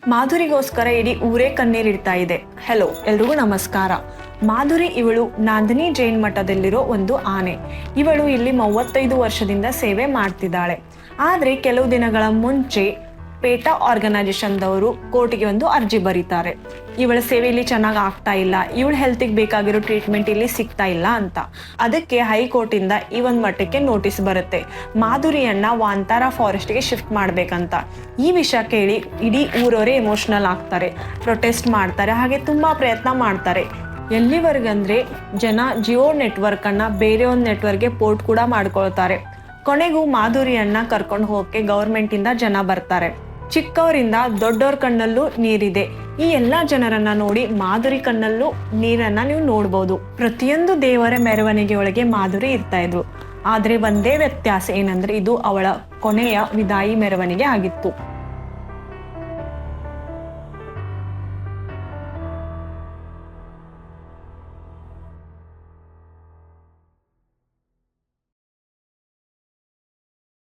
ಮಾಧುರಿಗೋಸ್ಕರ ಇಡೀ ಊರೇ ಕಣ್ಣೀರಿಡ್ತಾ ಇದೆ. ಹೆಲೋ, ಎಲ್ರಿಗೂ ನಮಸ್ಕಾರ. ಮಾಧುರಿ ಇವಳು ನಾಂದಿನಿ ಜೈನ್ ಮಠದಲ್ಲಿರೋ ಒಂದು ಆನೆ. ಇವಳು ಇಲ್ಲಿ 35 ವರ್ಷದಿಂದ ಸೇವೆ ಮಾಡ್ತಿದ್ದಾಳೆ. ಆದ್ರೆ ಕೆಲವು ದಿನಗಳ ಮುಂಚೆ ಪೇಟಾ ಆರ್ಗನೈಸೇಷನ್ದವರು ಕೋರ್ಟಿಗೆ ಒಂದು ಅರ್ಜಿ ಬರೀತಾರೆ. ಇವಳ ಸೇವೆ ಇಲ್ಲಿ ಚೆನ್ನಾಗಿ ಆಗ್ತಾ ಇಲ್ಲ, ಇವಳ ಹೆಲ್ತಿಗೆ ಬೇಕಾಗಿರೋ ಟ್ರೀಟ್ಮೆಂಟ್ ಇಲ್ಲಿ ಸಿಗ್ತಾ ಇಲ್ಲ ಅಂತ. ಅದಕ್ಕೆ ಹೈಕೋರ್ಟ್ ಇಂದ ಈ ಒಂದು ಮಟ್ಟಕ್ಕೆ ನೋಟಿಸ್ ಬರುತ್ತೆ, ಮಾಧುರಿಯನ್ನ ವಾಂತಾರ ಫಾರೆಸ್ಟ್ಗೆ ಶಿಫ್ಟ್ ಮಾಡ್ಬೇಕಂತ. ಈ ವಿಷಯ ಕೇಳಿ ಇಡೀ ಊರವರೇ ಎಮೋಷನಲ್ ಆಗ್ತಾರೆ, ಪ್ರೊಟೆಸ್ಟ್ ಮಾಡ್ತಾರೆ, ಹಾಗೆ ತುಂಬಾ ಪ್ರಯತ್ನ ಮಾಡ್ತಾರೆ. ಎಲ್ಲಿವರೆಗಂದ್ರೆ ಜನ ಜಿಯೋ ನೆಟ್ವರ್ಕ್ ಅನ್ನ ಬೇರೆ ಒಂದು ನೆಟ್ವರ್ಕ್ಗೆ ಪೋರ್ಟ್ ಕೂಡ ಮಾಡ್ಕೊಳ್ತಾರೆ. ಕೊನೆಗೂ ಮಾಧುರಿಯನ್ನ ಕರ್ಕೊಂಡು ಹೋಗಕ್ಕೆ ಗವರ್ಮೆಂಟ್ ಇಂದ ಜನ ಬರ್ತಾರೆ. ಚಿಕ್ಕವರಿಂದ ದೊಡ್ಡವ್ರ ಕಣ್ಣಲ್ಲೂ ನೀರಿದೆ. ಈ ಎಲ್ಲಾ ಜನರನ್ನ ನೋಡಿ ಮಾಧುರಿ ಕಣ್ಣಲ್ಲೂ ನೀರನ್ನ ನೀವು ನೋಡ್ಬೋದು. ಪ್ರತಿಯೊಂದು ದೇವರ ಮೆರವಣಿಗೆ ಒಳಗೆ ಮಾಧುರಿ ಇರ್ತಾ ಇದ್ರು. ಆದ್ರೆ ಒಂದೇ ವ್ಯತ್ಯಾಸ ಏನಂದ್ರೆ ಇದು ಅವಳ ಕೊನೆಯ ವಿದಾಯಿ ಮೆರವಣಿಗೆ ಆಗಿತ್ತು.